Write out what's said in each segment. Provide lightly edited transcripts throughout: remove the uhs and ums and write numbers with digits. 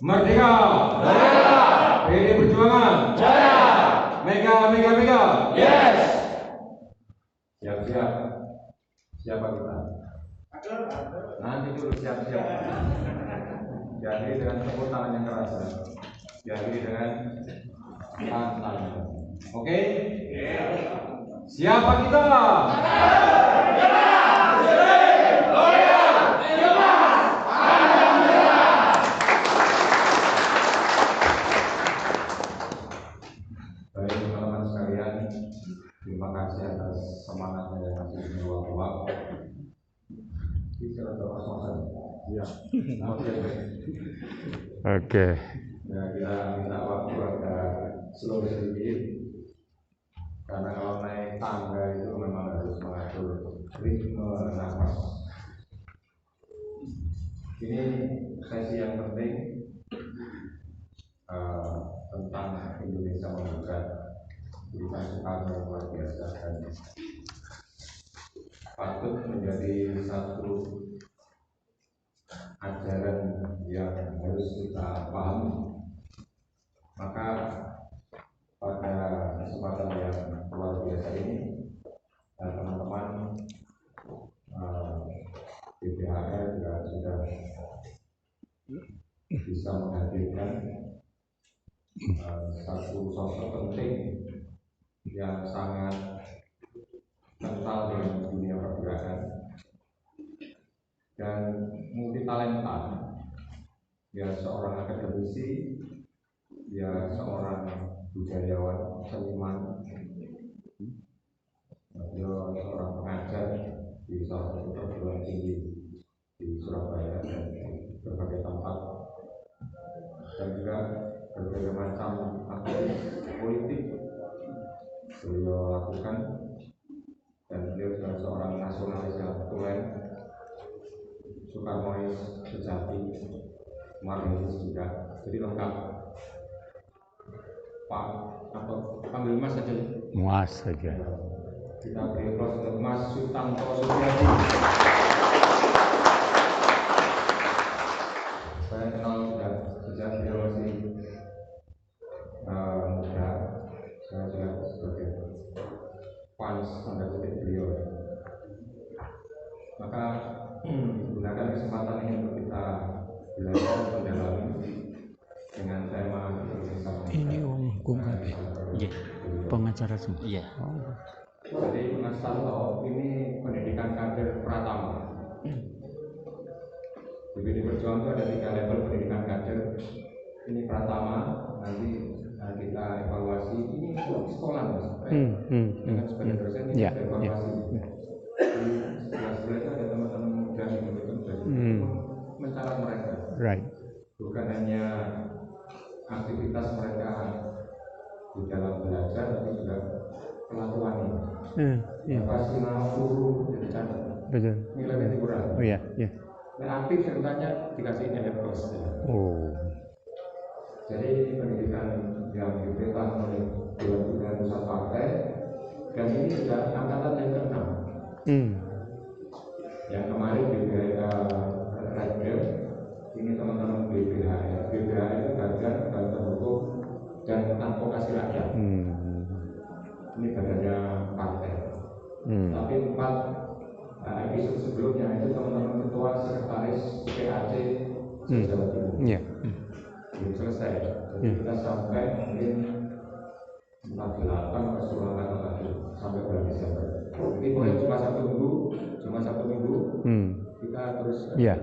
Merdeka! Merdeka! PDI Perjuangan! Jaya! Mega, mega, mega! Yes! Siap-siap. Siapa kita? Nanti dulu siap-siap. Diakhiri dengan tepuk tangan yang keras. Diakhiri dengan pantang. Oke? Siapa kita? Baik teman-teman sekalian, terima kasih atas semangatnya yang masih berwaktu-waktu. Bicara kosmosan. Ya. Oke. Ya, kita minta waktu agak slow sedikit. Karena kalau naik tangga itu memang harus mengatur ritme nafas. Ini sesi yang penting tentang Indonesia menggugat Budi Soekarno yang luar biasa dan patut menjadi satu ajaran yang harus kita pahami. Maka pada kesempatan yang luar biasa ini teman-teman BPHR juga sudah bisa menghadirkan satu sosok penting yang sangat kental dengan dunia pergerakan dan multi talenta. Dia seorang akademisi, dia seorang budayawan, seniman, dia seorang pengajar di salah satu perguruan tinggi di Surabaya dan berbagai tempat, dan juga berbagai macam aktivitas politik beliau lakukan, dan beliau juga seorang nasionalis yang tulen, Soekarnois sejati, Marxis juga, jadi lengkap. Pak atau panggil Mas saja. Mas saja. Kita beri aplaus untuk Mas Sutanto Supriyadi. Saya kenal sudah sejak beliau masih muda. Saya juga sebagai fans tanda kutip beliau. Maka gunakan kesempatan ini untuk kita belajar mendalami dengan tema Indonesia. Ini hukum pengacara semua. Iya. Jadi Mas Tanto ini pendidikan kader Pratama. Di PDI Perjuangan itu ada 3 level pendidikan kader. Ini Pratama, nanti kita evaluasi. Ini sekolah Mas. Dengan sebagai dosen ini ada evaluasi. Di sebelah-sebelah itu ada teman-teman muda yang betul-betul mencatat mereka. Right. Bukan hanya aktivitas mereka di dalam belajar, tapi juga kelakuannya. Pasti mau guru jadi catat. Betul. Nilai kurang. Oh iya, iya. Nah, aktif ceritanya dikasih nilai plus. Oh. Jadi pendidikan yang diberikan oleh Dewan Pimpinan Pusat Partai, dan ini sudah angkatan yang ke-6. Yang kemarin Redbel, ini teman-teman BPHR. BPHR itu Badan Bantuan Hukum dan Advokasi Rakyat. Ini badannya partai. Tapi 4 episode sebelumnya itu teman-teman ketua sekretaris PAC Jawa Timur. Belum selesai. Jadi kita sampai mungkin 48 atau 10 angkatan lagi sampai bulan Desember. Jadi mulai cuma satu minggu kita terus. Iya.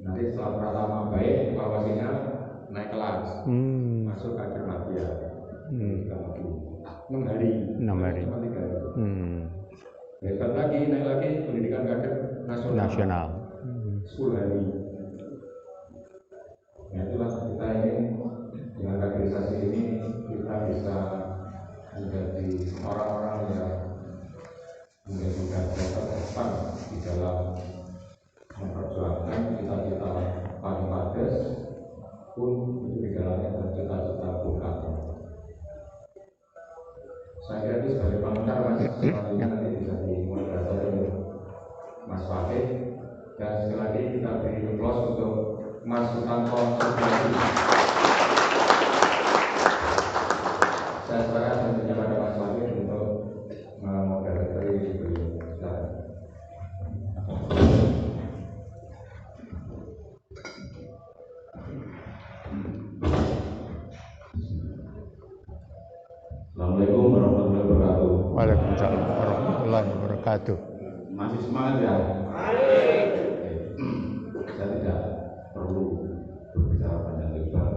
Nanti setelah pertama baik, evaluasinya naik kelas, masuk kader mafia, 6 hari. 6 hari. Cuma 3 hari. Hebat lagi, naik lagi pendidikan kader nasional. 10 hari. Nah, itulah kita ingin dengan kaderisasi ini kita bisa menjadi orang-orang yang menjadi garda terdepan di dalam memperjuangkan cita-cita paling padas pun itu di dalamnya dan cita-cita Bung Karno. Saya kira itu sebagai pengantar Mas, selanjutnya nanti bisa dimoderator oleh Mas Fakih, dan sekali lagi kita beri aplaus untuk Mas Sutanto Supriyadi. Saya serahkan selanjutnya pada Mas Fakih untuk memoderatori beliau. Assalamualaikum warahmatullahi wabarakatuh. Waalaikumsalam warahmatullahi wabarakatuh. Masih semangat ya? Saya tidak perlu berbicara panjang lebar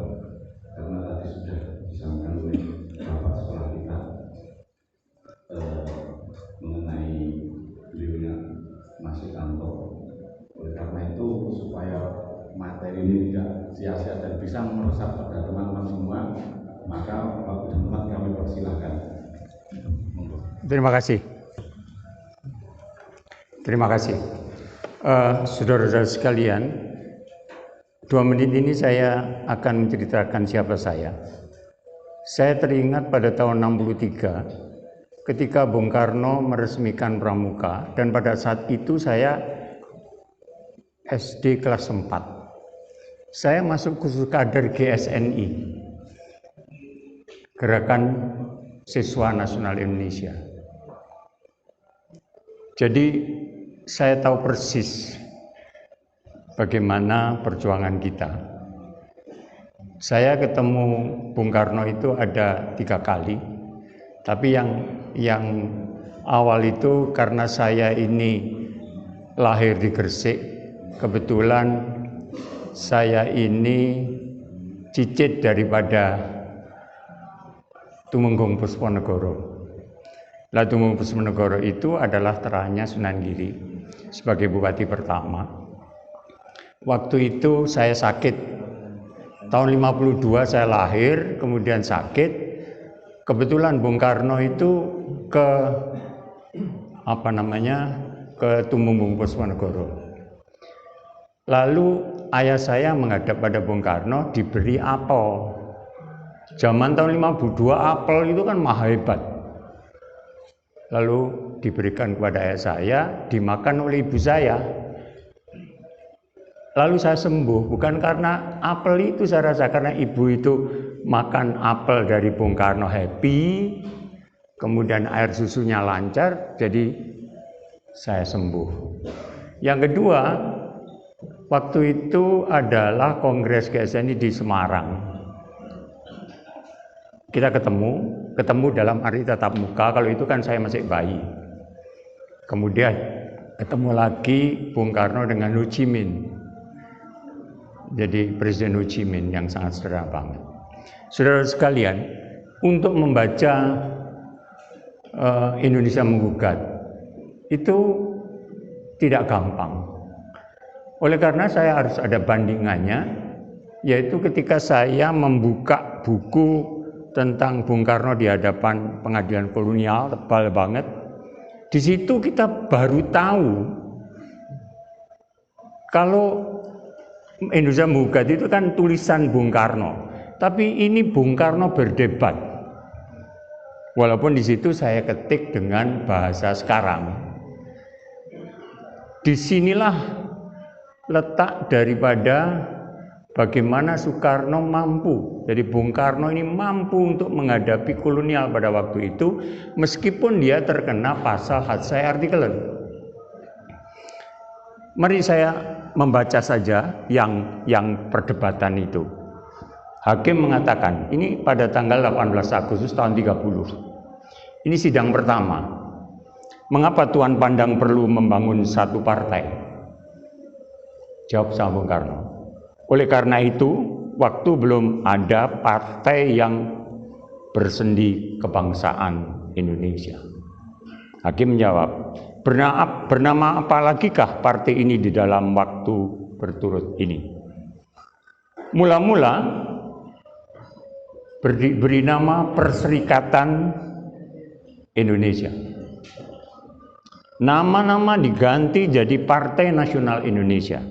karena tadi sudah disampaikan oleh Bapak sekolah kita mengenai beliaunya Mas Sutanto. Oleh karena itu supaya materi ini tidak sia-sia dan bisa meresap pada teman-teman semua, maka waktu dan tempat kami persilahkan. Terima kasih. Terima kasih. Saudara-saudara sekalian, 2 menit ini saya akan menceritakan siapa saya. Saya teringat pada tahun 63 ketika Bung Karno meresmikan Pramuka, dan pada saat itu saya SD kelas 4. Saya masuk khusus kader GSNI, Gerakan Siswa Nasional Indonesia. Jadi saya tahu persis bagaimana perjuangan kita. Saya ketemu Bung Karno itu ada 3 kali, tapi yang awal itu karena saya ini lahir di Gresik, kebetulan saya ini cicit daripada Tumenggung Pusponegoro. Lah Tumenggung Pusponegoro itu adalah terahnya Sunan Giri sebagai bupati pertama. Waktu itu saya sakit. Tahun 52 saya lahir, kemudian sakit. Kebetulan Bung Karno itu ke Tumenggung Pusponegoro. Lalu ayah saya menghadap pada Bung Karno, diberi apel. Zaman tahun 52 apel itu kan maha hebat. Lalu diberikan kepada ayah saya, dimakan oleh ibu saya. Lalu saya sembuh, bukan karena apel itu saya rasa, karena ibu itu makan apel dari Bung Karno happy, kemudian air susunya lancar, jadi saya sembuh. Yang kedua, waktu itu adalah Kongres GSNI di Semarang. Kita ketemu dalam arti tatap muka, kalau itu kan saya masih bayi. Kemudian ketemu lagi Bung Karno dengan Ho Chi Minh. Jadi Presiden Ho Chi Minh yang sangat sederhana banget. Saudara sekalian, untuk membaca Indonesia Menggugat itu tidak gampang. Oleh karena saya harus ada bandingannya, yaitu ketika saya membuka buku tentang Bung Karno di hadapan pengadilan kolonial, tebal banget. Di situ kita baru tahu kalau Indonesia Menggugat itu kan tulisan Bung Karno, tapi ini Bung Karno berdebat. Walaupun di situ saya ketik dengan bahasa sekarang. Disinilah letak daripada bagaimana Soekarno mampu. Jadi Bung Karno ini mampu untuk menghadapi kolonial pada waktu itu, meskipun dia terkena pasal Hadsai Artikelen. Mari saya membaca saja yang perdebatan itu. Hakim mengatakan, ini pada tanggal 18 Agustus tahun 30. Ini sidang pertama. Mengapa Tuan Pandang perlu membangun satu partai? Jawab sama Bung Karno. Oleh karena itu, waktu belum ada partai yang bersendi kebangsaan Indonesia. Hakim menjawab, bernama apa lagikah partai ini di dalam waktu berturut ini? Mula-mula beri nama Perserikatan Indonesia. Nama-nama diganti jadi Partai Nasional Indonesia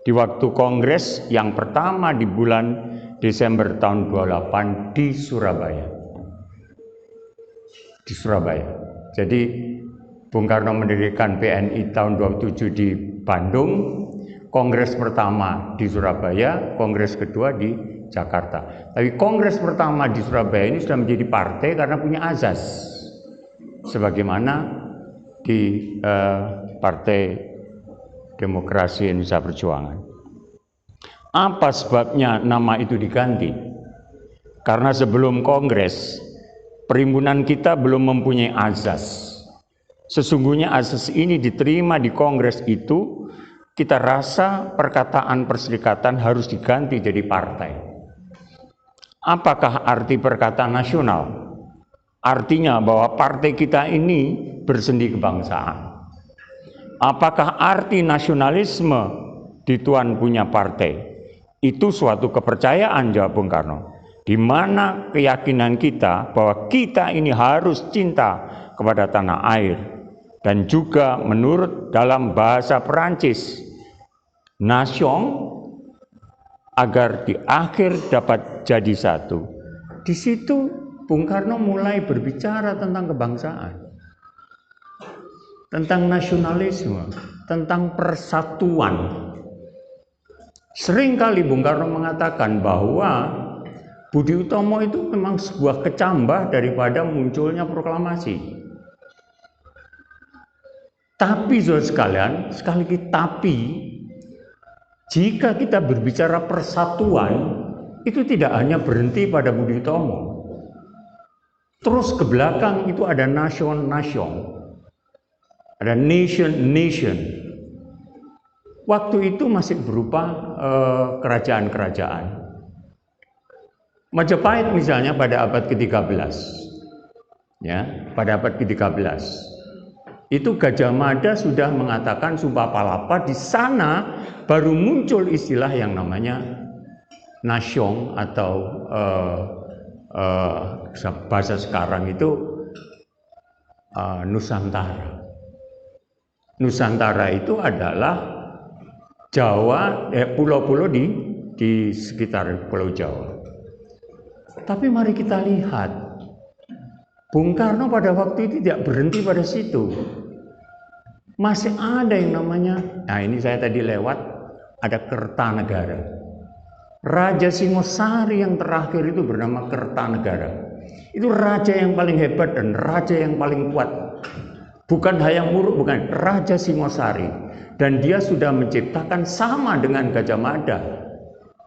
di waktu kongres yang pertama di bulan Desember tahun 28 di Surabaya. Jadi Bung Karno mendirikan PNI tahun 27 di Bandung, kongres pertama di Surabaya, kongres kedua di Jakarta. Tapi kongres pertama di Surabaya ini sudah menjadi partai karena punya azas, sebagaimana di Partai Demokrasi Indonesia Perjuangan. Apa sebabnya nama itu diganti? Karena sebelum kongres, perhimpunan kita belum mempunyai azas. Sesungguhnya azas ini diterima di kongres itu, kita rasa perkataan perserikatan harus diganti jadi partai. Apakah arti perkataan nasional? Artinya bahwa partai kita ini bersendi kebangsaan. Apakah arti nasionalisme di Tuhan punya partai? Itu suatu kepercayaan, jawab Bung Karno, di mana keyakinan kita bahwa kita ini harus cinta kepada tanah air, dan juga menurut dalam bahasa Perancis, nation, agar di akhir dapat jadi satu. Di situ Bung Karno mulai berbicara tentang kebangsaan, tentang nasionalisme, tentang persatuan. Seringkali Bung Karno mengatakan bahwa Budi Utomo itu memang sebuah kecambah daripada munculnya proklamasi. Tapi saudara sekalian, sekali lagi tapi, jika kita berbicara persatuan, itu tidak hanya berhenti pada Budi Utomo. Terus ke belakang itu ada nation, ada nation. Waktu itu masih berupa kerajaan-kerajaan. Majapahit misalnya pada abad ke-13. Ya, pada abad ke-13. Itu Gajah Mada sudah mengatakan Sumpah Palapa. Di sana baru muncul istilah yang namanya nation atau bahasa sekarang itu Nusantara. Nusantara itu adalah Jawa, pulau-pulau di sekitar Pulau Jawa. Tapi mari kita lihat, Bung Karno pada waktu itu tidak berhenti pada situ. Masih ada yang namanya, nah ini saya tadi lewat, ada Kertanegara. Raja Singosari yang terakhir itu bernama Kertanegara. Itu raja yang paling hebat dan raja yang paling kuat. Bukan Hayam Wuruk, bukan, Raja Singosari. Dan dia sudah menciptakan sama dengan Gajah Mada,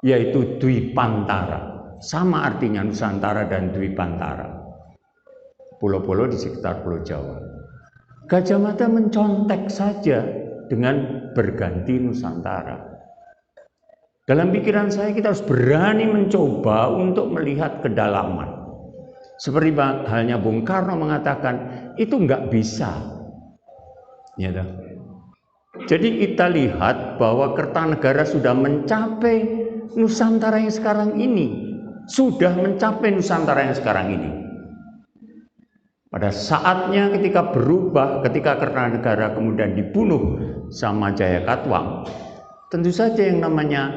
yaitu Dwipantara. Sama artinya Nusantara dan Dwipantara. Pulau-pulau di sekitar Pulau Jawa. Gajah Mada mencontek saja dengan berganti Nusantara. Dalam pikiran saya kita harus berani mencoba untuk melihat kedalaman. Seperti halnya Bung Karno mengatakan, itu nggak bisa. Ya, jadi kita lihat bahwa Kertanegara sudah mencapai Nusantara yang sekarang ini. Sudah mencapai Nusantara yang sekarang ini. Pada saatnya ketika berubah, ketika Kertanegara kemudian dibunuh sama Jayakatwang, tentu saja yang namanya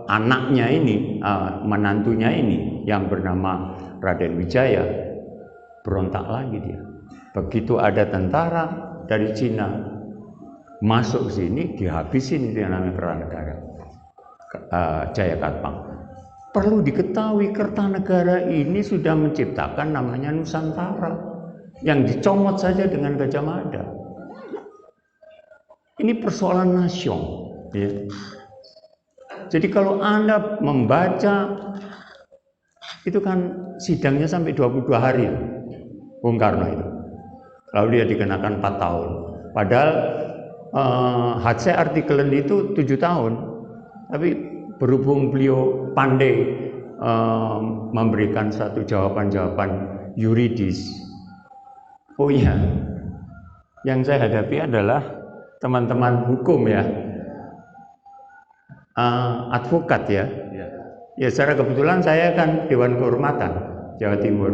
anaknya ini, menantunya ini yang bernama Raden Wijaya, berontak lagi dia. Begitu ada tentara dari Cina masuk ke sini, dihabisin itu yang namanya Kertanegara, Jayakatwang. Perlu diketahui Kertanegara ini sudah menciptakan namanya Nusantara yang dicomot saja dengan Gajah Mada. Ini persoalan nasion, ya. Jadi kalau Anda membaca itu kan sidangnya sampai 22 hari Bung Karno itu. Lalu dia dikenakan 4 tahun. Padahal Hatse Artikelen itu 7 tahun. Tapi berhubung beliau pandai memberikan satu jawaban-jawaban yuridis. Oh iya, yang saya hadapi adalah teman-teman hukum ya, advokat ya. Ya secara kebetulan saya kan Dewan Kehormatan Jawa Timur,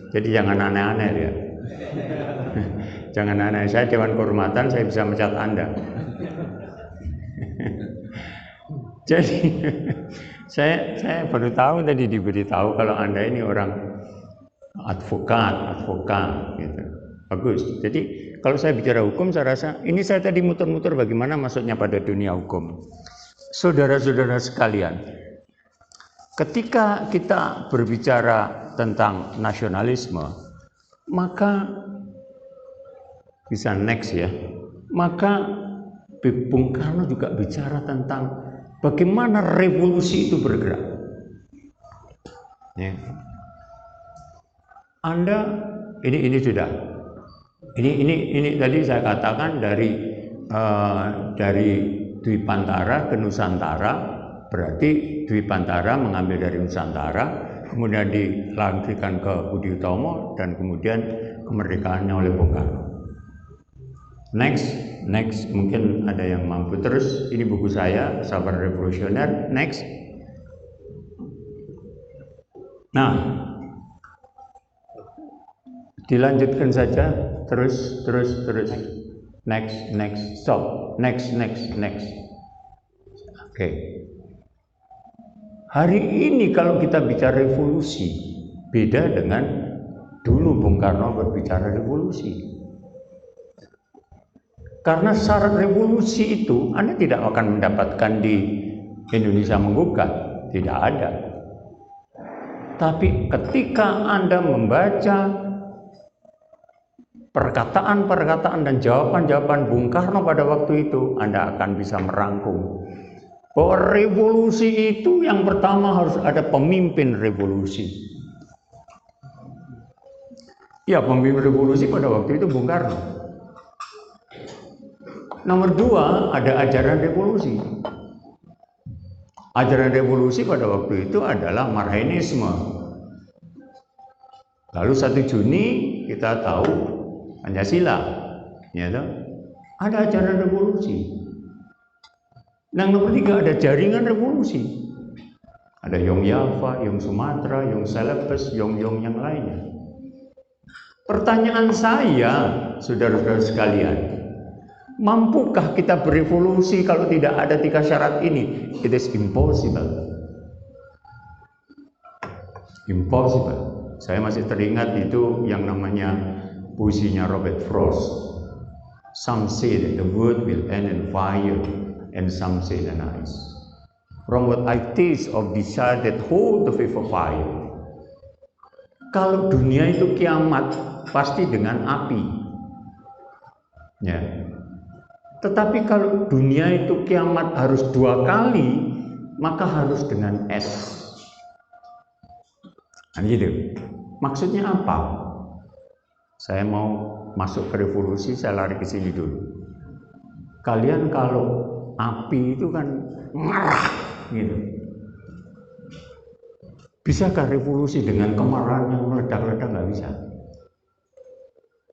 jadi jangan aneh-aneh ya. Jangan aneh, saya Dewan Kehormatan, saya bisa mencat Anda. Jadi saya baru tahu tadi, diberitahu kalau Anda ini orang advokat gitu. Bagus. Jadi kalau saya bicara hukum, saya rasa ini saya tadi muter-muter bagaimana masuknya pada dunia hukum. Saudara-saudara sekalian, ketika kita berbicara tentang nasionalisme, maka bisa next ya. Maka Bung Karno juga bicara tentang bagaimana revolusi itu bergerak. Ya. Anda ini sudah ini tadi saya katakan dari Dwipantara ke Nusantara, berarti Dwipantara mengambil dari Nusantara, kemudian dilanjutkan ke Budi Utomo, dan kemudian kemerdekaannya oleh Bung Karno. Next, mungkin ada yang mampu terus. Ini buku saya, Sabar Revolusioner. Next. Nah, dilanjutkan saja, terus. Next, stop. Next. Oke. Hari ini kalau kita bicara revolusi, beda dengan dulu Bung Karno berbicara revolusi. Karena syarat revolusi itu Anda tidak akan mendapatkan di Indonesia Menggugat, tidak ada. Tapi ketika Anda membaca perkataan-perkataan dan jawaban-jawaban Bung Karno pada waktu itu, Anda akan bisa merangkum bahwa revolusi itu yang pertama harus ada pemimpin revolusi. Ya, pemimpin revolusi pada waktu itu Bung Karno. Nomor dua, ada ajaran revolusi. Ajaran revolusi pada waktu itu adalah Marxisme. Lalu 1 Juni kita tahu Pancasila, ya toh? Ada ajaran revolusi. Yang nomor 3 ada jaringan revolusi. Ada Yong Yava, Yong Sumatra, Yong Celebes, Yong yang lainnya. Pertanyaan saya, saudara-saudara sekalian, mampukah kita berevolusi kalau tidak ada 3 syarat ini? It is impossible. Impossible. Saya masih teringat itu yang namanya puisinya Robert Frost. Some say that the world will end in fire, and some say in ice. From what I taste of desire that hold the faith of fire. Kalau dunia itu kiamat, pasti dengan api. Ya. Tetapi kalau dunia itu kiamat harus 2 kali, maka harus dengan es. Nah, gitu. Maksudnya apa? Saya mau masuk ke revolusi, saya lari ke sini dulu. Kalian kalau api itu kan marah, gitu. Bisakah revolusi dengan kemarahan yang meledak-ledak? Nggak bisa.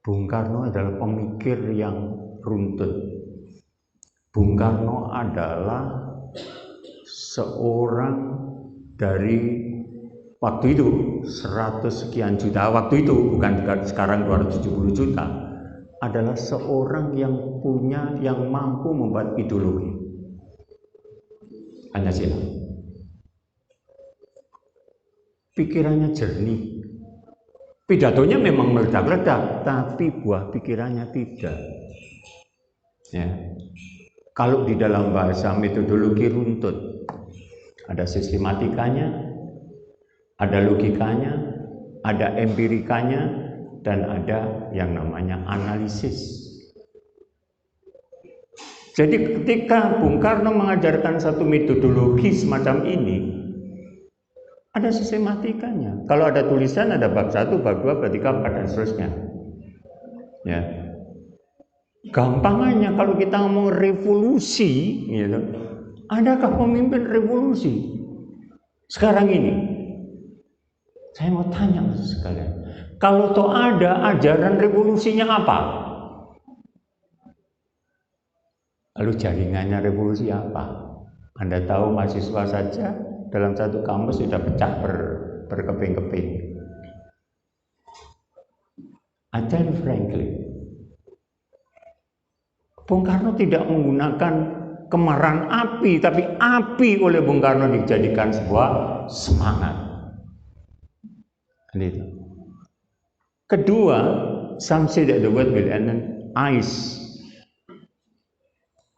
Bung Karno adalah pemikir yang runtut. Bung Karno adalah seorang dari waktu itu 100 sekian juta, waktu itu bukan sekarang 270 juta, adalah seorang yang mampu membuat ideologi Pancasila. Pikirannya jernih, pidatonya memang meledak-ledak, tapi buah pikirannya tidak. Ya. Kalau di dalam bahasa metodologi runtut, ada sistematikanya, ada logikanya, ada empirikanya, dan ada yang namanya analisis. Jadi ketika Bung Karno mengajarkan satu metodologi semacam ini, ada sistematikanya. Kalau ada tulisan, ada bab 1, bab 2, bab 3, 4, dan seterusnya. Ya. Gampangannya kalau kita ngomong revolusi, gitu, adakah pemimpin revolusi? Sekarang ini, Saya mau tanya sekalian, kalau toh ada ajaran revolusinya apa? Lalu jaringannya revolusi apa? Anda tahu mahasiswa saja dalam satu kampus sudah pecah berkeping-keping. I tell you frankly, Bung Karno tidak menggunakan kemarahan api, tapi api oleh Bung Karno dijadikan sebuah semangat. Itu. Kedua, some say that the world will end in ice.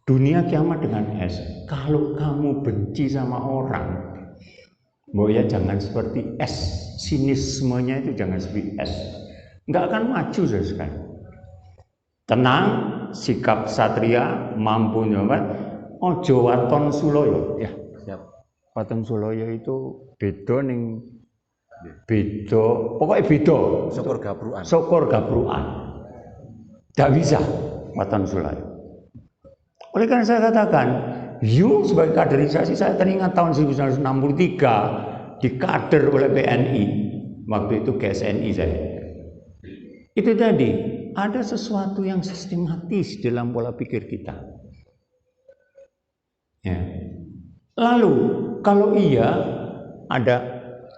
Dunia kiamat dengan es. Kalau kamu benci sama orang, ya jangan seperti es. Sinismenya itu jangan seperti es. Nggak akan maju sekali. Tenang, sikap satria, mampu nyoba. Ojo waton suloyo. Ya, siap. Waton suloyo itu beda ning beda, pokoknya beda. Syukur gabruan. Tidak bisa waton suloyo. Oleh karena saya katakan, sebagai kaderisasi saya teringat tahun 1963 dikader oleh PNI. Waktu itu KSNI saya. Itu tadi, ada sesuatu yang sistematis dalam pola pikir kita. Ya. Lalu, kalau iya ada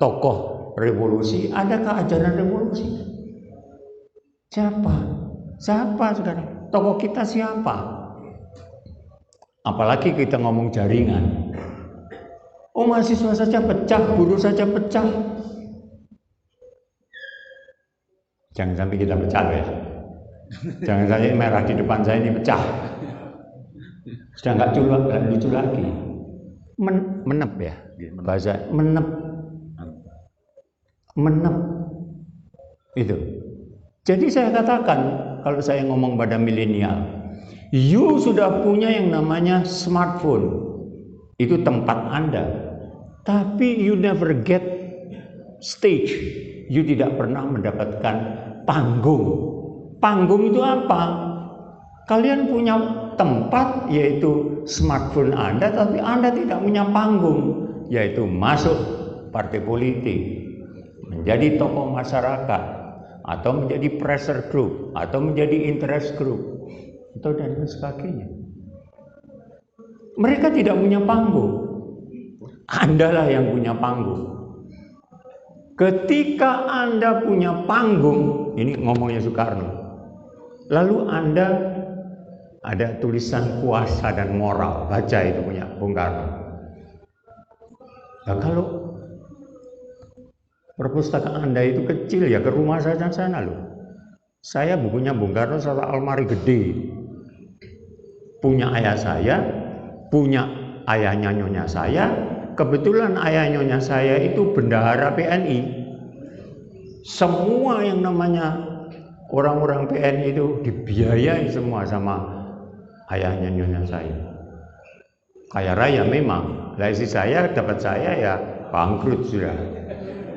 tokoh revolusi, adakah ajaran revolusi? Siapa sekarang? Tokoh kita siapa? Apalagi kita ngomong jaringan. Oh, mahasiswa saja pecah, buruh saja pecah. Jangan sampai kita pecah ya. Jangan sampai merah di depan saya ini pecah. Sudah nggak lucu lagi. Menep ya, bahasa menep. Itu. Jadi saya katakan, kalau saya ngomong pada milenial, you sudah punya yang namanya smartphone. Itu tempat Anda. Tapi you never get stage. You tidak pernah mendapatkan panggung. Panggung itu apa? Kalian punya tempat, yaitu smartphone Anda, tapi Anda tidak punya panggung, yaitu masuk partai politik, menjadi tokoh masyarakat, atau menjadi pressure group, atau menjadi interest group, atau dan sebagainya. Mereka tidak punya panggung. Andalah yang punya panggung. Ketika Anda punya panggung, ini ngomongnya Soekarno, lalu Anda ada tulisan kuasa dan moral, baca itu punya Bung Karno. Nah, kalau perpustakaan Anda itu kecil, ya ke rumah saja sana loh. Saya bukunya Bung Karno satu almari gede. Punya ayah saya, punya ayahnya nyonya saya. Kebetulan ayah nyonya saya itu bendahara PNI. Semua yang namanya orang-orang PNI itu dibiayai semua sama ayahnya nyonya saya. Kaya raya memang. Lah istri saya dapat saya ya bangkrut sudah.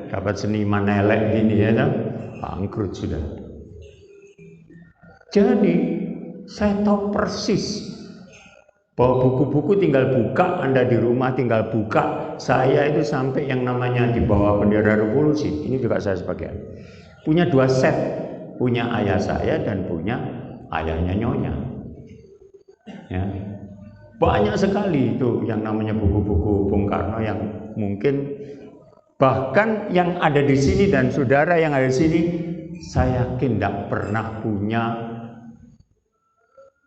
Dapat seniman elek gini ya kan, bangkrut sudah. Jadi saya tahu persis bahwa buku-buku tinggal buka, Anda di rumah tinggal buka. Saya itu sampai yang namanya di bawah bendera revolusi. Ini juga saya sebagian. Punya 2 set. Punya ayah saya dan punya ayahnya nyonya. Ya. Banyak sekali itu yang namanya buku-buku Bung Karno yang mungkin bahkan yang ada di sini dan saudara yang ada di sini, saya yakin tidak pernah punya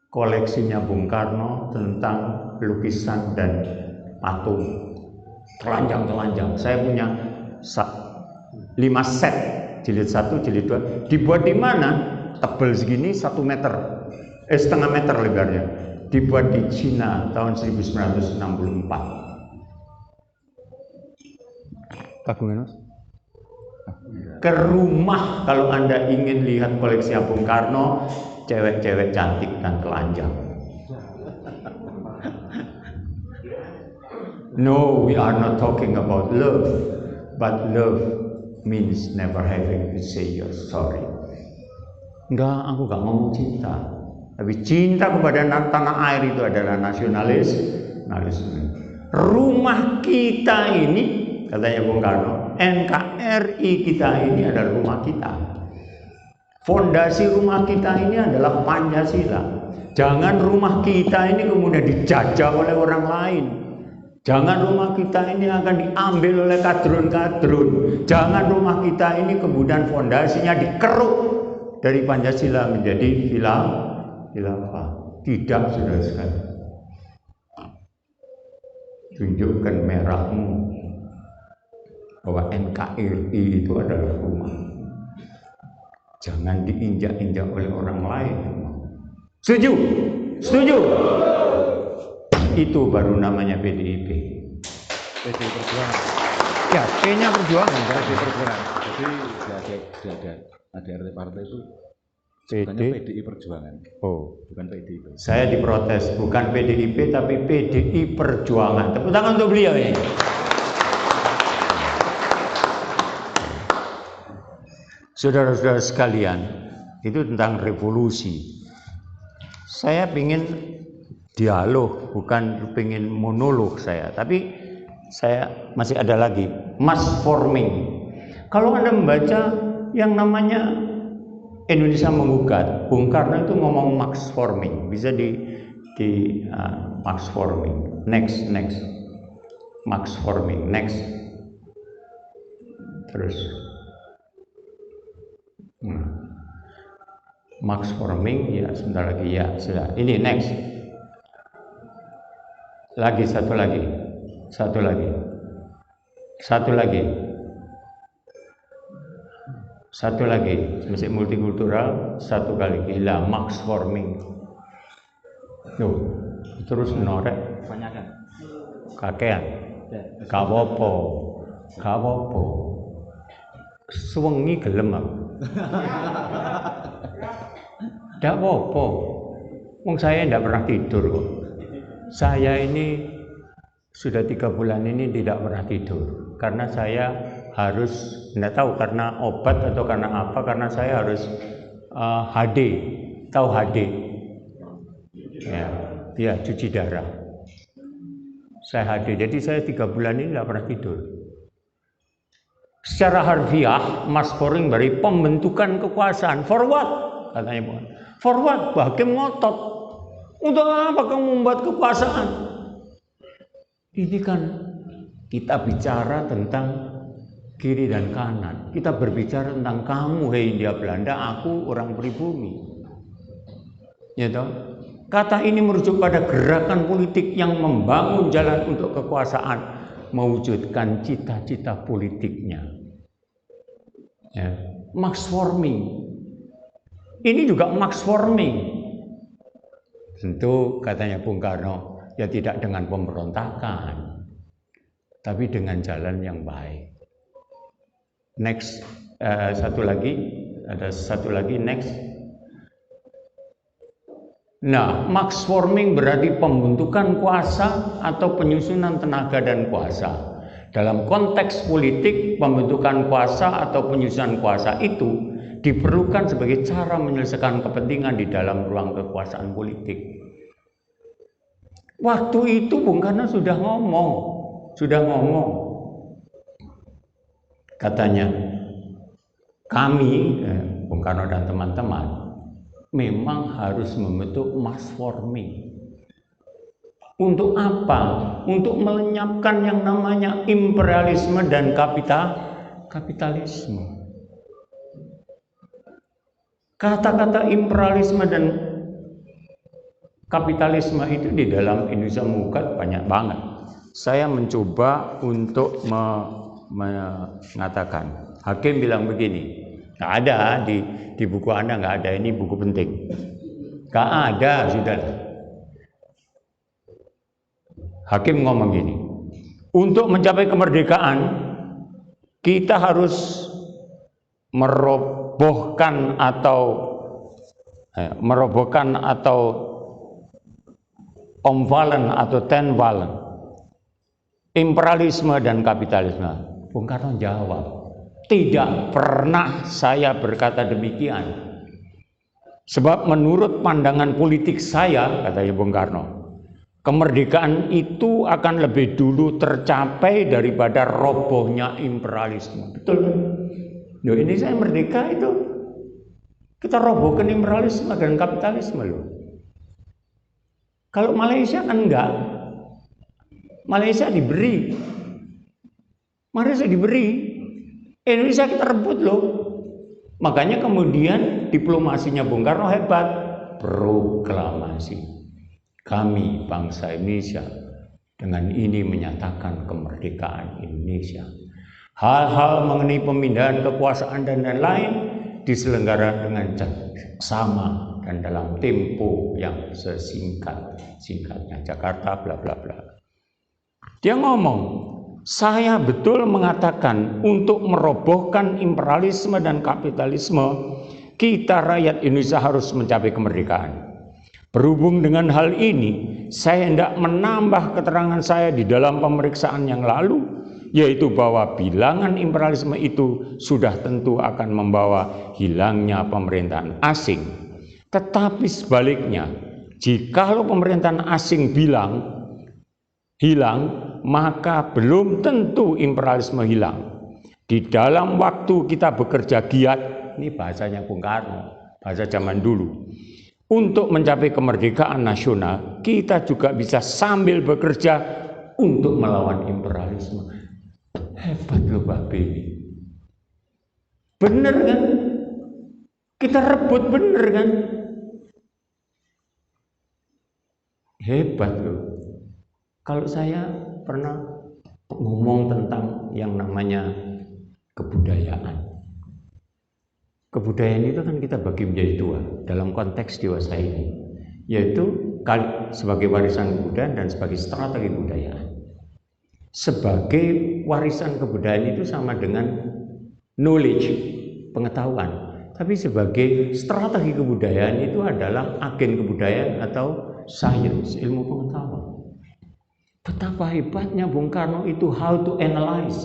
koleksinya Bung Karno tentang lukisan dan patung telanjang-telanjang. Saya punya 5 set, jilid 1, jilid 2. Dibuat di mana? Tebal segini 1 meter, setengah meter lebarnya. Dibuat di Cina tahun 1964. Kagungan Mas? Ke rumah kalau Anda ingin lihat koleksi Bung Karno, cewek-cewek cantik dan telanjang. No, we are not talking about love, but love means never having to say you're sorry. Enggak, aku gak ngomong cinta. Tapi cinta kepada tanah air itu adalah nasionalisme. Rumah kita ini, katanya Bung Karno, NKRI kita ini adalah rumah kita. Fondasi rumah kita ini adalah Pancasila. Jangan rumah kita ini kemudian dijajah oleh orang lain. Jangan rumah kita ini akan diambil oleh kadrun-kadrun. Jangan rumah kita ini kemudian fondasinya dikeruk dari Pancasila menjadi khilafah. Tidak, saudara sekalian. Tunjukkan merahmu bahwa NKRI itu adalah rumah. Jangan diinjak-injak oleh orang lain. Setuju? Setuju? Itu baru namanya PDIP. PDI Perjuangan. Ya, P-nya perjuangan. PDI Perjuangan. Jadi ada partai itu sebenarnya PDI Perjuangan. Oh, bukan PDIP. Saya diprotes, bukan PDIP tapi PDI Perjuangan. Tepuk tangan untuk beliau ini. Saudara-saudara sekalian, itu tentang revolusi. Saya ingin dialog, bukan ingin monolog saya. Tapi saya masih ada lagi, mass forming. Kalau Anda membaca yang namanya Indonesia Menggugat, Bung Karno itu ngomong mass forming. Bisa di mass forming. Next. Mass forming, next. Terus. Max forming, ya sebentar lagi, ya sudah. Ini next. Satu lagi, masih multikultural, satu kali gila, max forming. Terus norek. Tanyakan. Kakean. Kawopo. Suwengi gelem aku. Ndak apa-apa. Wong saya ndak pernah tidur kok. Saya ini sudah 3 bulan ini tidak pernah tidur karena saya harus, nggak tahu karena obat atau karena apa, karena saya harus HD, tahu HD? Ya, cuci darah. Saya HD, jadi saya 3 bulan ini nggak pernah tidur. Secara harfiah, mass forming dari pembentukan kekuasaan. For what? Katanya bukan. For what? Hakim ngotot. Untuk apa kamu membuat kekuasaan? Ini kan kita bicara tentang kiri dan kanan. Kita berbicara tentang kamu, hei Hindia Belanda, aku orang pribumi. Ya toh? Kata ini merujuk pada gerakan politik yang membangun jalan untuk kekuasaan, mewujudkan cita-cita politiknya. Ya. Max forming. Ini juga max forming. Tentu katanya Bung Karno, ya tidak dengan pemberontakan, tapi dengan jalan yang baik. Next, ada satu lagi next. Nah, max forming berarti pembentukan kuasa atau penyusunan tenaga dan kuasa. Dalam konteks politik, pembentukan kuasa atau penyusunan kuasa itu diperlukan sebagai cara menyelesaikan kepentingan di dalam ruang kekuasaan politik. Waktu itu Bung Karno sudah ngomong. Katanya, kami, Bung Karno dan teman-teman, memang harus membentuk mass forming. Untuk apa? Untuk melenyapkan yang namanya imperialisme dan kapitalisme. Kata-kata imperialisme dan kapitalisme itu di dalam Indonesia Menggugat banyak banget. Saya mencoba untuk mengatakan. Hakim bilang begini, nggak ada di buku Anda, nggak ada, ini buku penting. Nggak ada, sudah. Hakim ngomong gini, untuk mencapai kemerdekaan kita harus merobohkan atau omvalen atau tenvalen, imperialisme dan kapitalisme. Bung Karno jawab, tidak pernah saya berkata demikian. Sebab menurut pandangan politik saya, katanya Bung Karno, kemerdekaan itu akan lebih dulu tercapai daripada robohnya imperialisme. Betul kan? Loh, ini saya merdeka itu kita robohkan imperialisme dan kapitalisme loh. Kalau Malaysia kan enggak. Malaysia diberi. Indonesia kita rebut loh. Makanya kemudian diplomasinya Bung Karno hebat. Proklamasi. Kami bangsa Indonesia dengan ini menyatakan kemerdekaan Indonesia. Hal-hal mengenai pemindahan kekuasaan dan lain-lain diselenggarakan dengan sama dan dalam tempo yang sesingkat-singkatnya. Jakarta bla bla bla. Dia ngomong, saya betul mengatakan untuk merobohkan imperialisme dan kapitalisme, kita rakyat Indonesia harus mencapai kemerdekaan. Berhubung dengan hal ini, saya hendak menambah keterangan saya di dalam pemeriksaan yang lalu, yaitu bahwa bilangan imperialisme itu sudah tentu akan membawa hilangnya pemerintahan asing. Tetapi sebaliknya, jikalau pemerintahan asing hilang, maka belum tentu imperialisme hilang. Di dalam waktu kita bekerja giat, ini bahasanya Bung Karno, bahasa zaman dulu, untuk mencapai kemerdekaan nasional, kita juga bisa sambil bekerja untuk melawan imperialisme. Hebat loh Pak Beni. Bener kan? Kita rebut bener kan? Hebat loh. Kalau saya pernah ngomong tentang yang namanya kebudayaan. Kebudayaan itu kan kita bagi menjadi dua dalam konteks dewasa ini, yaitu sebagai warisan kebudayaan dan sebagai strategi kebudayaan. Sebagai warisan kebudayaan itu sama dengan knowledge, pengetahuan. Tapi sebagai strategi kebudayaan itu adalah agen kebudayaan atau science, ilmu pengetahuan. Betapa hebatnya Bung Karno itu how to analyze.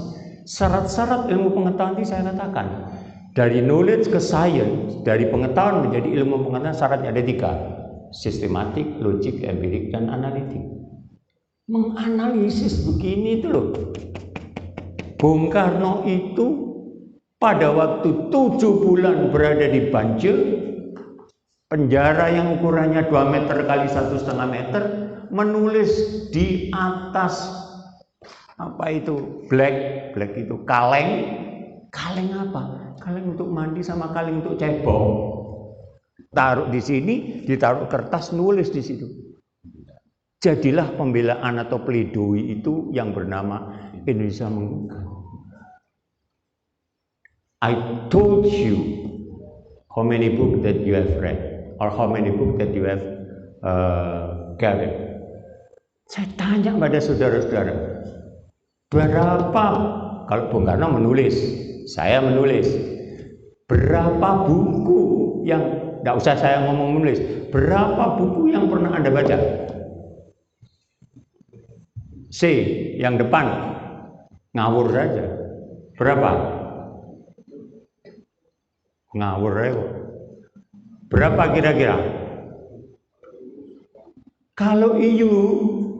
Syarat-syarat ilmu pengetahuan itu saya katakan. Dari knowledge ke science, dari pengetahuan menjadi ilmu pengetahuan syaratnya ada 3. Sistematik, logik, empirik, dan analitik. Menganalisis begini itu loh. Bung Karno itu pada waktu 7 bulan berada di Banjul, penjara yang ukurannya 2 meter kali 1,5 meter, menulis di atas apa itu black itu kaleng apa? Kaleng untuk mandi sama kaleng untuk cebong. Taruh di sini, ditaruh kertas, nulis di situ. Jadilah pembelaan atau pledoi itu yang bernama Indonesia Menggugat. I told you how many books that you have read or how many books that you have gathered. Saya tanya pada saudara-saudara, berapa, kalau Bung Karno menulis, saya menulis, berapa buku yang, tidak usah saya ngomong menulis, berapa buku yang pernah Anda baca? C, yang depan, ngawur saja. Berapa? Ngawur ya. Berapa kira-kira? Kalau you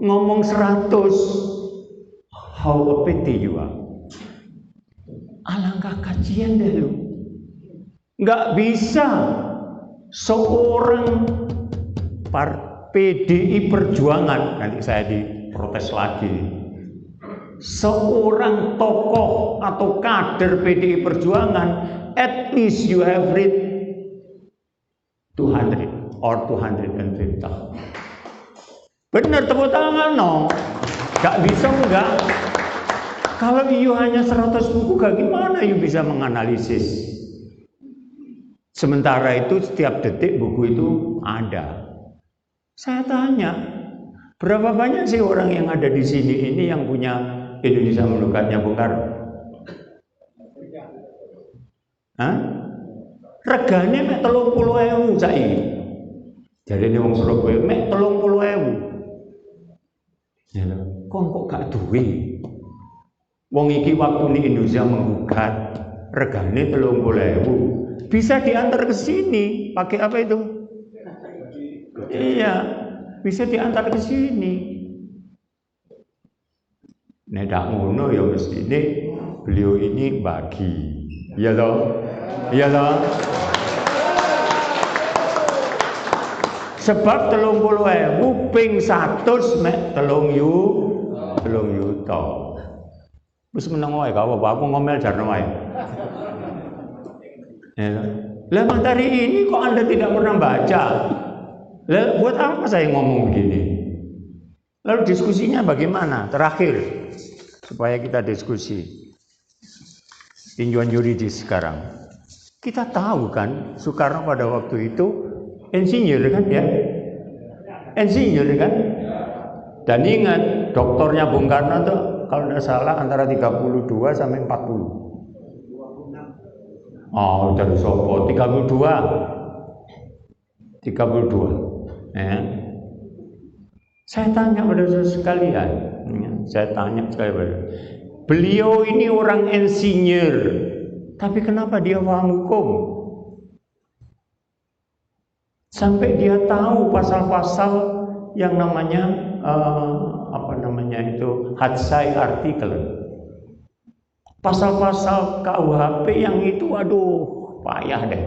ngomong 100, how a pity you are. Alangkah kajian deh lu. Nggak bisa seorang PDI Perjuangan, nanti saya diprotes lagi, seorang tokoh atau kader PDI Perjuangan, at least you have read 200 or 250. Benar, tepuk tangan no. Nggak bisa enggak. Kalau you hanya 100 buku, gimana you bisa menganalisis? Sementara itu setiap detik buku itu ada. Saya tanya, berapa banyak sih orang yang ada di sini ini yang punya Indonesia Menggugatnya Bung Karno? Hah? Regane mek 30.000 saiki. Jarene wong Surabaya mek 30.000. Ya lho, kok gak duwe? Wong iki waktu nih Indonesia Menggugat, regane 30.000. Bisa diantar ke sini, pakai apa itu? Iya, bisa diantar ke sini. Nek dak ngono ya mestine beliau ini bagi. Iya toh? Iya toh? Sebab 30.000 ping 100 mek 3 yuta. Wis meneng wae gak apa-apa, aku ngomel jarno wae. Ya. Lah materi ini kok Anda tidak pernah baca? Lah buat apa saya ngomong begini? Lalu diskusinya bagaimana? Terakhir supaya kita diskusi tinjauan yuridis sekarang. Kita tahu kan Soekarno pada waktu itu insinyur kan ya? Insinyur kan? Dan ingat doktornya Bung Karno tuh kalau tidak salah antara 32 sampai 40. Oh, dari sopo 32. Ya. Saya tanya pada sekalian, beliau ini orang insinyur, tapi kenapa dia paham hukum? Sampai dia tahu pasal-pasal yang namanya hadsai artikel, pasal-pasal KUHP yang itu, aduh payah deh.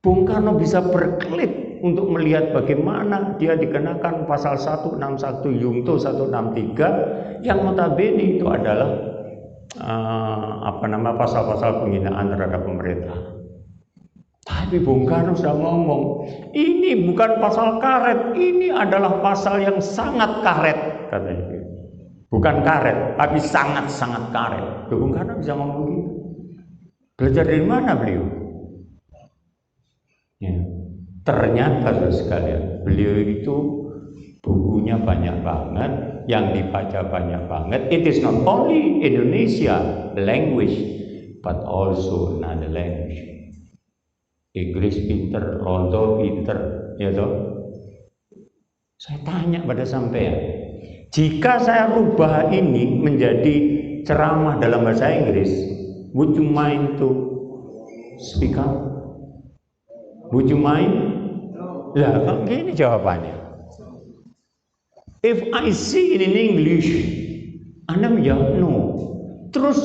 Bung Karno bisa berkelip untuk melihat bagaimana dia dikenakan pasal 161 Yungto 163 yang notabene itu adalah pasal-pasal penghinaan terhadap pemerintah. Tapi Bung Karno sudah ngomong, ini bukan pasal karet, ini adalah pasal yang sangat karet, katanya. Bukan karet, tapi sangat-sangat karet. Bung Karno bisa ngomong begitu. Belajar dari mana beliau? Ya. Ternyata sekalian, beliau itu bukunya banyak banget, yang dibaca banyak banget. It is not only Indonesia language, but also another language. Inggris pinter, Londo pinter, ya toh. Saya tanya pada sampean, jika saya rubah ini menjadi ceramah dalam bahasa Inggris, would you mind to speak up? Would you mind? Lah, kok gini jawabannya. If I say it in English, Anda menjawab no. Terus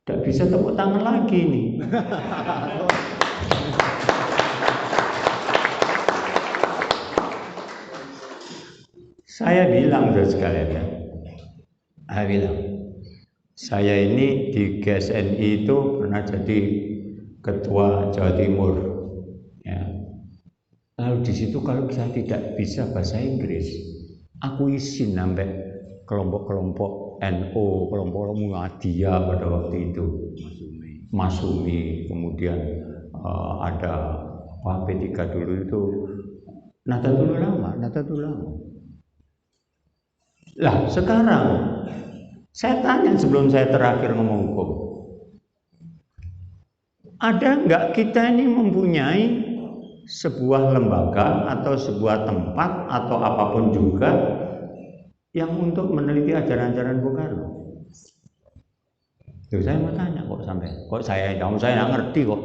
tidak bisa tepuk tangan lagi nih. Saya bilang saudara sekalian ya. Saya ini di GSNI itu pernah jadi ketua Jawa Timur. Ya. Lalu di situ kalau saya tidak bisa bahasa Inggris, aku izin sampai kelompok-kelompok NU, kelompok Muhammadiyah pada waktu itu, Masumi, kemudian ada P3 dulu itu, Nahdlatul Ulama. Lah sekarang saya tanya sebelum saya terakhir ngomong hukum, ada nggak kita ini mempunyai sebuah lembaga atau sebuah tempat atau apapun juga yang untuk meneliti ajaran-ajaran Bung Karno? Loh, saya mau tanya kok saya nggak ngerti kok.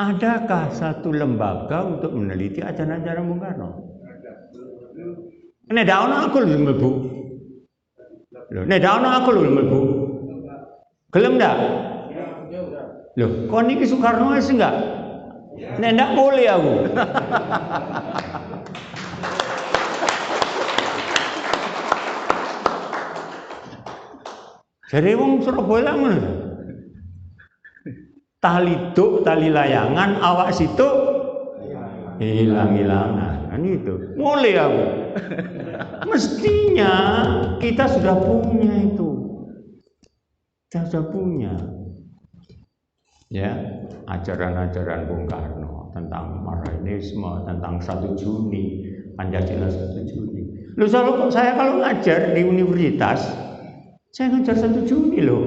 Adakah satu lembaga untuk meneliti ajaran-ajaran Bung Karno? Nek dak ono aku lho mlebu. Gelem ndak? Loh, kok niki Soekarno wis enggak? Nek ndak boleh aku. Jadi wong Surabaya ngono. Tali duk, tali layangan, awak situ hilang-hilangan. Kan itu. Mulai aku. Mestinya kita sudah punya itu. Kita sudah punya. Ya, ajaran-ajaran Bung Karno tentang Marxisme, tentang 1 Juni, Pancasila 1 Juni. Loh, saya kalau ngajar di universitas, saya ngajar 1 Juni loh.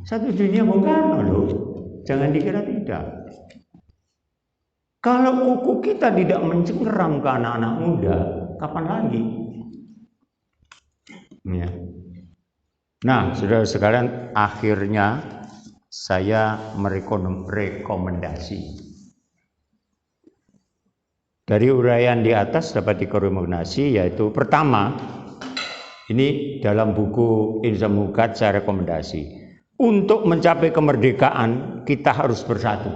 1 Juni Bung Karno loh. Jangan dikira tidak. Kalau kuku kita tidak mencengkeram ke anak-anak muda, kapan lagi? Ya. Nah, saudara sekalian, akhirnya saya merekomendasi Dari uraian di atas dapat dikonfirmasi, yaitu pertama, ini dalam buku Indonesia Menggugat saya rekomendasi. Untuk mencapai kemerdekaan kita harus bersatu.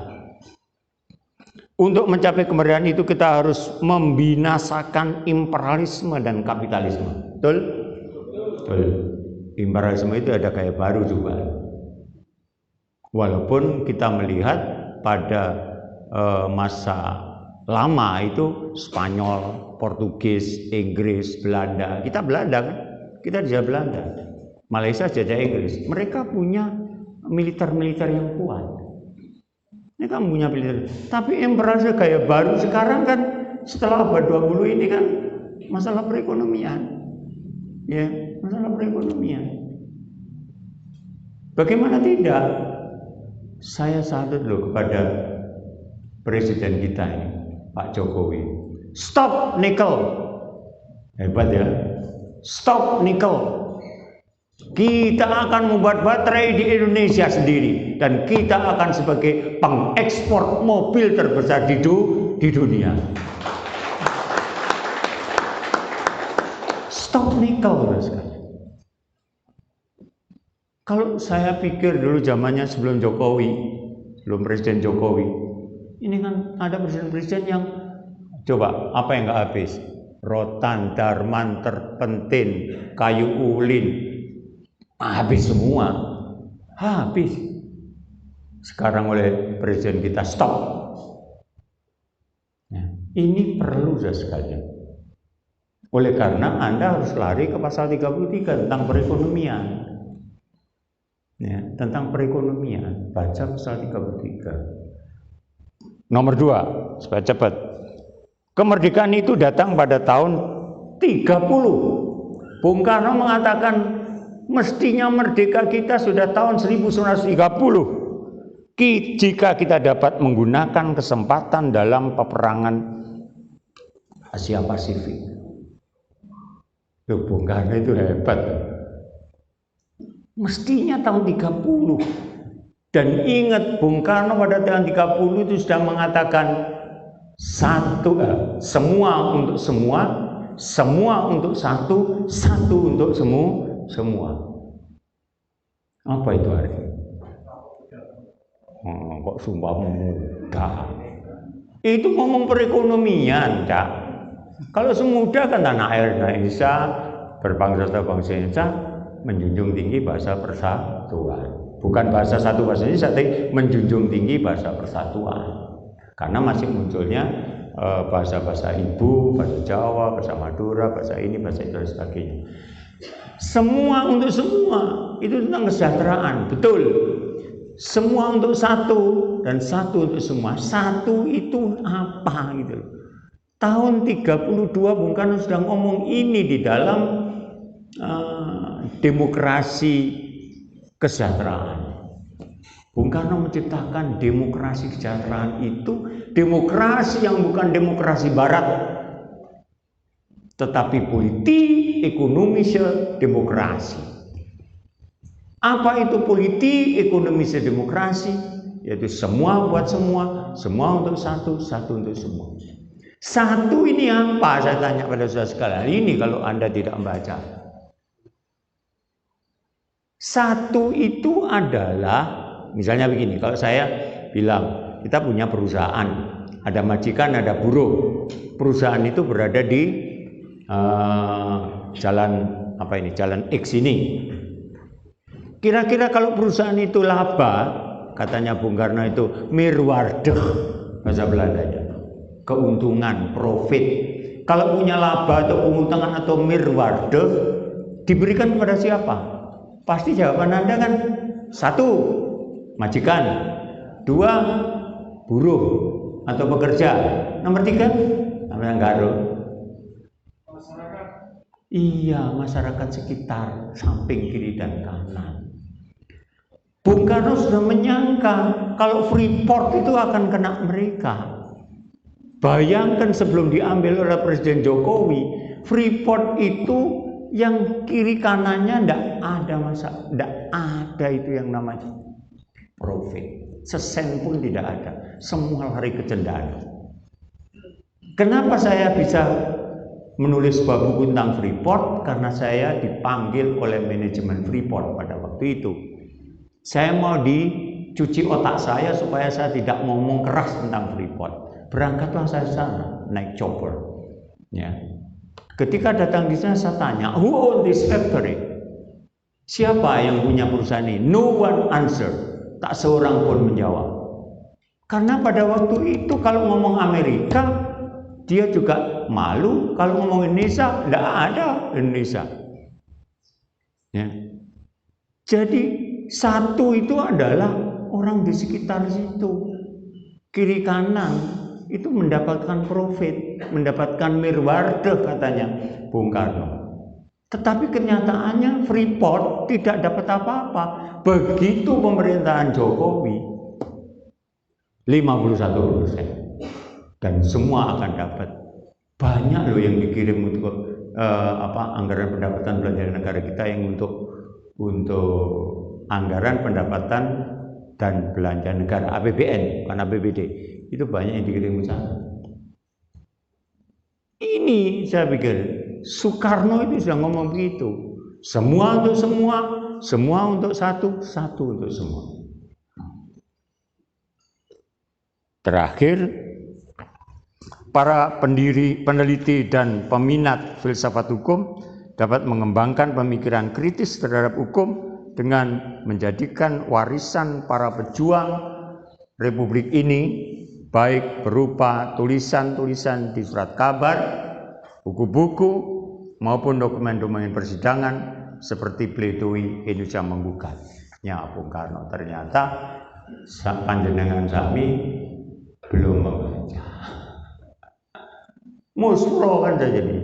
Untuk mencapai kemerdekaan itu kita harus membinasakan imperialisme dan kapitalisme. Betul? Betul. Imperialisme itu ada gaya baru juga. Walaupun kita melihat pada masa lama itu Spanyol, Portugis, Inggris, Belanda. Kita Belanda kan? Kita dijajah Belanda. Malaysia jajah Inggris. Mereka punya militer-militer yang kuat. Mereka punya militer. Tapi imperialisme gaya baru sekarang kan setelah abad 20 ini kan masalah perekonomian. Ya, masalah perekonomian. Bagaimana tidak? Saya salut loh kepada presiden kita ini, Pak Jokowi. Stop nikel. Hebat ya. Stop nikel. Kita akan membuat baterai di Indonesia sendiri dan kita akan sebagai pengekspor mobil terbesar di dunia. Stop nikel. Kalau saya pikir dulu zamannya sebelum Jokowi, sebelum Presiden Jokowi, ini kan ada presiden-presiden yang coba apa yang nggak habis? Rotan, Darman, Terpentin, Kayu Ulin, habis semua, habis. Sekarang oleh presiden kita stop. Ya, ini perlu sekalian. Oleh karena Anda harus lari ke pasal 33 tentang perekonomian. Ya, tentang perekonomian, baca pasal 33. Nomor 2, supaya cepat. Kemerdekaan itu datang pada tahun 30. Bung Karno mengatakan mestinya merdeka kita sudah tahun 1930. Jika kita dapat menggunakan kesempatan dalam peperangan Asia Pasifik. Bung Karno itu hebat. Mestinya tahun 30. Dan ingat Bung Karno pada tahun 30 itu sudah mengatakan semua untuk semua, semua untuk satu, satu untuk semua. Apa itu artinya? Kok sumpah mudah? Itu ngomong perekonomian, Cak. Kalau semudah kan tanah air Indonesia, berbangsa-bangsa Indonesia menjunjung tinggi bahasa persatuan. Bukan bahasa satu bahasa Indonesia, tapi menjunjung tinggi bahasa persatuan. Karena masih munculnya bahasa-bahasa ibu, bahasa Jawa, bahasa Madura, bahasa ini, bahasa itu dan sebagainya. Semua untuk semua, itu tentang kesejahteraan, betul. Semua untuk satu dan satu untuk semua. Satu itu apa gitu. Tahun 32 Bung Karno sudah ngomong ini di dalam demokrasi kesejahteraan. Bung Karno menciptakan demokrasi kesejahteraan itu demokrasi yang bukan demokrasi barat, tetapi politik ekonomische demokrasi. Apa itu politik ekonomische demokrasi? Yaitu semua buat semua, semua untuk satu, satu untuk semua. Satu ini apa? Saya tanya pada saudara sekalian. Ini kalau Anda tidak membaca. Satu itu adalah, misalnya begini, kalau saya bilang kita punya perusahaan, ada majikan, ada buruh. Perusahaan itu berada di jalan X ini. Kira-kira kalau perusahaan itu laba, katanya Bung Karno itu mirwaardeg, bahasa Belandanya, keuntungan, profit. Kalau punya laba atau keuntungan atau mirwaardeg, diberikan kepada siapa? Pasti jawaban Anda kan, 1, majikan, 2, buruh atau pekerja, nomor 3, Nggaro. Iya, masyarakat sekitar, samping kiri dan kanan. Bung Karno sudah menyangka kalau Freeport itu akan kena mereka. Bayangkan sebelum diambil oleh Presiden Jokowi, Freeport itu yang kiri kanannya tidak ada itu yang namanya profit. Sesen pun tidak ada, semua lari ke cendana. Kenapa saya bisa menulis sebuah buku tentang Freeport? Karena saya dipanggil oleh manajemen Freeport pada waktu itu. Saya mau dicuci otak saya supaya saya tidak ngomong keras tentang Freeport. Berangkatlah saya sana, naik chopper. Ya. Ketika datang di sana saya tanya, who own this factory? Siapa yang punya perusahaan ini? No one answer. Tak seorang pun menjawab. Karena pada waktu itu kalau ngomong Amerika, dia juga malu. Kalau ngomong Indonesia, tidak ada Indonesia. Ya. Jadi satu itu adalah orang di sekitar situ. Kiri kanan itu mendapatkan profit, mendapatkan mirwarde katanya Bung Karno. Tetapi kenyataannya Freeport tidak dapat apa-apa. Begitu pemerintahan Jokowi 51%. Dan semua akan dapat. Banyak loh yang dikirim untuk anggaran pendapatan belanja negara kita yang untuk anggaran pendapatan dan belanja negara APBN, bukan APBD. Itu banyak yang dikirim ke sana. Ini saya pikir Soekarno itu sudah ngomong begitu. Semua untuk semua, semua untuk satu, satu untuk semua. Terakhir, para pendiri, peneliti dan peminat filsafat hukum dapat mengembangkan pemikiran kritis terhadap hukum dengan menjadikan warisan para pejuang Republik ini baik berupa tulisan-tulisan di surat kabar, buku-buku, maupun dokumen-dokumen persidangan seperti pledoi Indonesia Menggugat. Ya, Bung Karno, ternyata panjenengan sami belum membaca. Muspro kan saja jadi.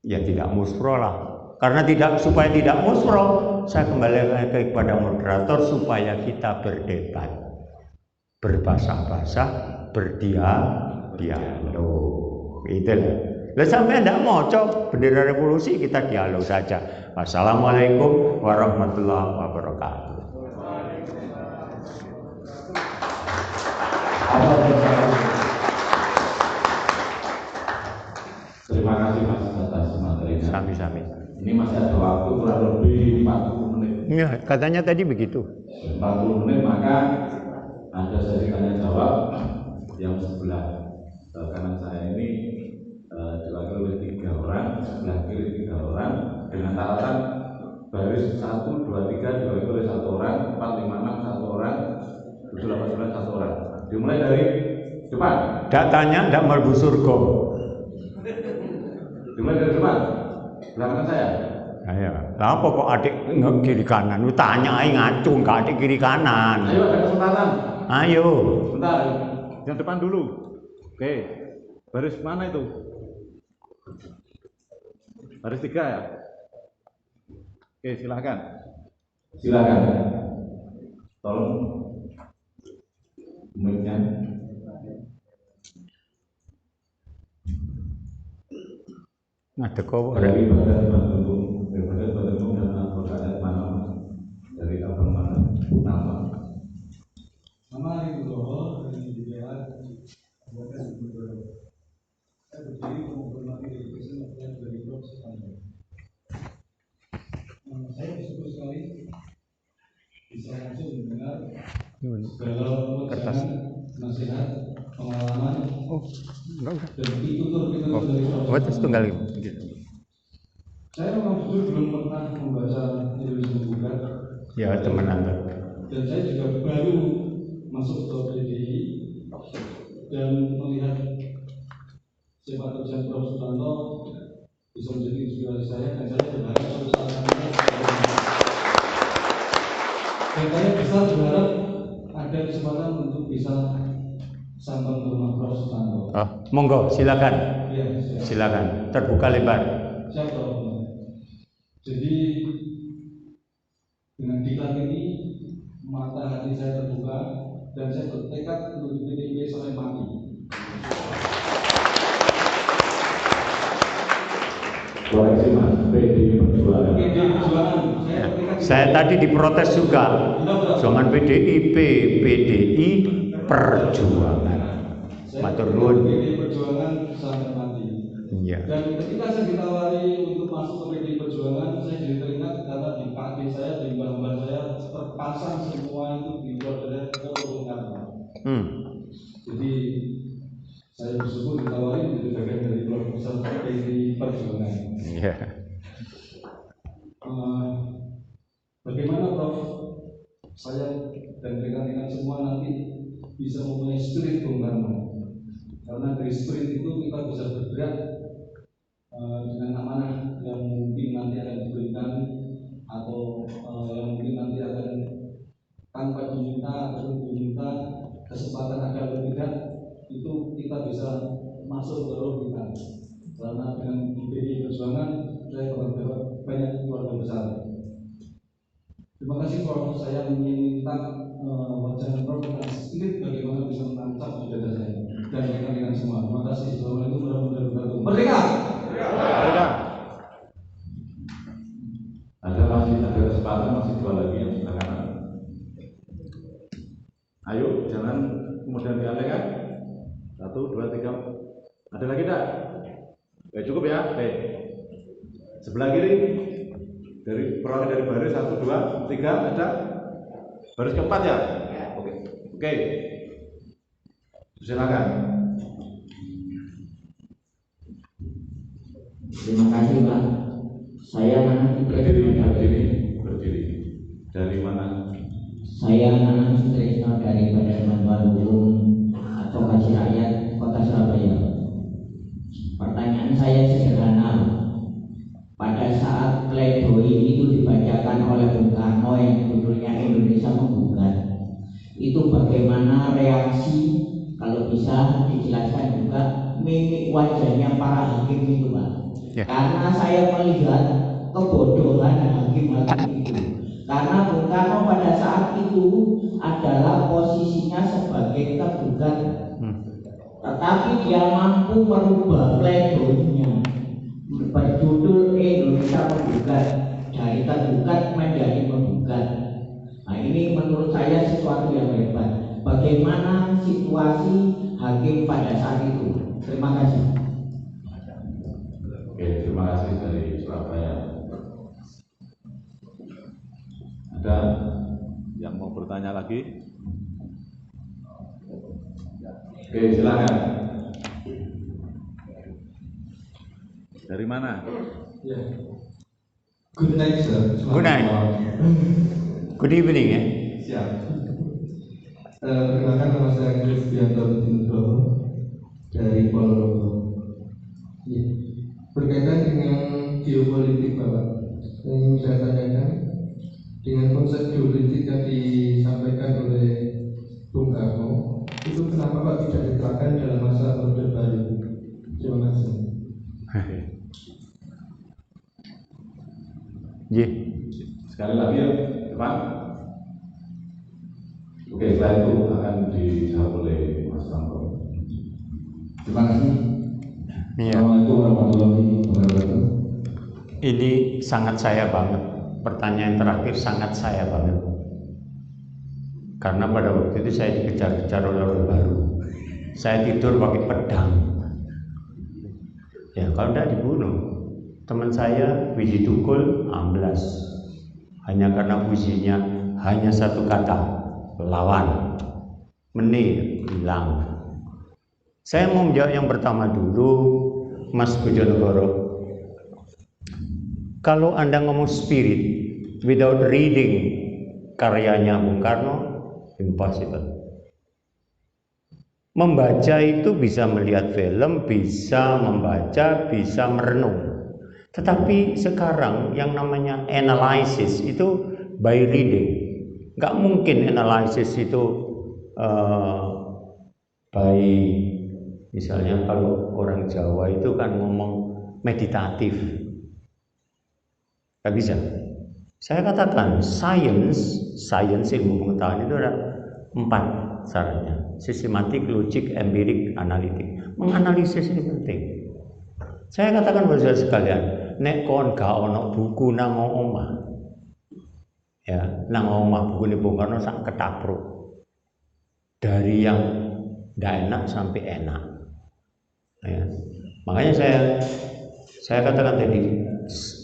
Ya tidak muspro lah. Karena supaya tidak muspro, saya kembali lagi kepada moderator supaya kita berdebat, berbahasa-bahasa, berdialog. Itulah. Lah sampai tidak mau cok bendera revolusi, kita dialog saja. Wassalamualaikum warahmatullahi wabarakatuh. Terima kasih Mas atas materinya. Sami-sami. Ini masih ada waktu kurang lebih 40 menit. Ya, katanya tadi begitu. 40 menit, maka ada sesi tanya jawab yang sebelah kanan saya ini diwakili oleh 3 orang, sebelah kiri 3 orang, dengan catatan baris 1, 2, 3 diwakili oleh 1 orang, 4, 5, 6 1 orang, 7, 8, 9 1 orang. Dimulai dari depan. Datanya tidak melbu surga. Dimulai dari depan. Belakang saya. Ayo, apa kok adik kiri kanan? Lu tanya aja ngacung ke adik kiri kanan. Ayo ada kesempatan. Ayo. Bentar. Yang depan dulu. Oke. Baris mana itu? Baris 3 ya? Oke, silakan. Silakan. Tolong mic-nya. Ada kok Dari Badan Bandung dan Advokat mana? Dari abang mana? Nama? Nama Nugroho dari DPR Advokat Nugroho. Saya berdiri menghormati education dari Prof. Soekarno. Saya bersyukur sekali bisa langsung mendengar segala wacana, nasihat, pengalaman, enggak usah. dan tutur dari Prof. Terus tunggal. Saya memang betul belum pernah membaca Indonesia Menggugat. Ya, teman Anda. Dan saya juga baru masuk ke PDI dan melihat sepak terjang Prof. Sutanto bisa menjadi inspirasi saya, dan saya berharap suatu saat nanti dan saya besar berharap ada kesempatan untuk bisa sampai ke rumah Prof. Sutanto. Oh, monggo, silakan. Ya, siap. Silakan. Terbuka lebar. Siap, Prof. Jadi dengan diklat ini mata hati saya terbuka dan saya bertekad untuk di PDIP sampai mati. Koreksi Mas, PDI Perjuangan. PDI Perjuangan, Saya tadi diprotes juga. Jangan PDIP, PDI Perjuangan. Matur nuwun. PDI Perjuangan sampai mati. Iya. Dan ketika saya ditawari untuk masuk ke PDI Perjuangan, saya jadi teringat karena di kaki saya, di mbah-mbah saya terpasang semua itu di keluarga saya ke Bung Karno. Jadi saya bersyukur ditawari menjadi bagian dari keluarga besar PDI Perjuangan. Iya. Bagaimana Prof? Saya dan rekan-rekan semua nanti bisa mempunyai spirit Bung Karno. Karena dari spirit itu kita bisa bergerak dengan amanah yang mungkin nanti akan diberikan atau yang mungkin nanti akan tanpa diminta atau diminta kesempatan agar tidak, itu kita bisa masuk ke roh kita. Karena dengan PDI Perjuangan saya dapat banyak keluarga besar. Terima kasih Prof. Saya meminta wacana Prof tentang spirit bagaimana bisa menancap di dada saya dan rekan-rekan semua. Terima kasih. Assalamualaikum warahmatullahi wabarakatuh. Merdeka! Merdeka. Ada kesempatan masih 2 lagi yang sebelah kanan. Ayo, jangan kemudian dialihkan. 1, 2, 3. Ada lagi tak? Cukup ya. Sebelah kiri. Peroleh dari baris 1, 2, 3 ada. Baris keempat ya. Oke. Silakan. Terima kasih Pak. Saya Nanang Berdiri. Dari mana? Saya Nanang Sutrisno dari Badan Bantuan Hukum Advokasi Rakyat Kota Surabaya. Pertanyaan saya sederhana. Pada saat pledoi itu dibacakan oleh Bung Karno yang judulnya Indonesia Menggugat, itu bagaimana reaksi, kalau bisa dijelaskan juga mimik wajahnya para hakim itu Pak? Ya. Karena saya melihat kebodohan hakim-hakim itu. Karena Bung Karno pada saat itu adalah posisinya sebagai tergugat, tetapi dia mampu merubah pledoinya berjudul Indonesia Menggugat dari tergugat menjadi menggugat. Nah, ini menurut saya sesuatu yang hebat. Bagaimana situasi hakim pada saat itu? Terima kasih. Oke, terima kasih dari Surabaya. Ada Yang mau bertanya lagi? Oke, silakan. Dari mana? Ya. Good night, sir. Good night. Good evening ya. Siap. Perkenalkan nama saya Kristianto Nugroho dari Ponorogo. Ya. Berkaitan dengan geopolitik Bapak, yang ingin saya tanyakan dengan konsep geopolitik yang disampaikan oleh Bung Karno, itu kenapa Pak tidak diterapkan dalam masa Orde Baru? Terima kasih. Sekali lagi ya, depan. Oke, setelah itu akan dijawab oleh Mas Tamro. Terima kasih. Iya. Assalamualaikum warahmatullahi wabarakatuh. Ini sangat saya banget. Pertanyaan terakhir sangat saya banget. Karena pada waktu itu saya dikejar-kejar oleh Orde Baru. Saya tidur pakai pedang. Ya, kalau tidak dibunuh. Teman saya Wiji Tukul amblas. Hanya karena puisinya hanya satu kata, lawan. Menir, hilang. Saya mau menjawab yang pertama dulu, Mas Bojonegoro. Kalau Anda ngomong spirit without reading karyanya Bung Karno, impossible. Membaca itu bisa melihat film, bisa membaca, bisa merenung. Tetapi sekarang yang namanya analysis itu by reading. Nggak mungkin analysis itu by, misalnya kalau orang Jawa itu kan ngomong meditatif. Nggak bisa. Saya katakan science ilmu pengetahuan itu ada 4 syaratnya: sistematik, logik, empirik, analitik. Menganalisis ini penting. Saya katakan buat saudara sekalian, nek kon gak ono buku nang omah, ya nang omah buku ini Bung Karno sak ketapruk. Dari yang Nggak enak sampai enak. Ya. Makanya saya katakan tadi,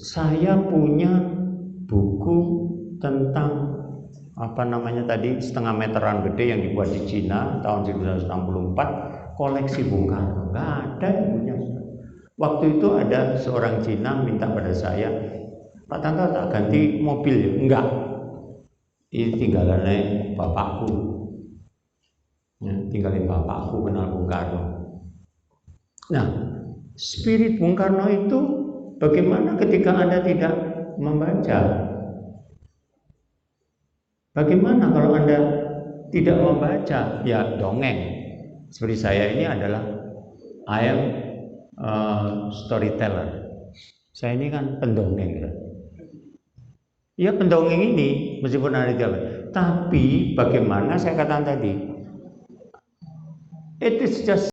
saya punya buku tentang apa namanya tadi, setengah meteran gede yang dibuat di Cina tahun 1964, koleksi Bung Karno. Nggak ada yang punya. Waktu itu ada seorang Cina minta pada saya, Pak Tanto tak ganti mobil ya? Enggak, ini tinggalannya bapakku ya, tinggalin bapakku kenal Bung Karno. Nah, spirit Bung Karno itu bagaimana ketika Anda tidak membaca? Bagaimana kalau Anda tidak membaca? Ya dongeng. Seperti saya ini adalah I am storyteller. Saya ini kan pendongeng. Ya pendongeng ini meskipun ada jalan. Tapi bagaimana saya katakan tadi, it is just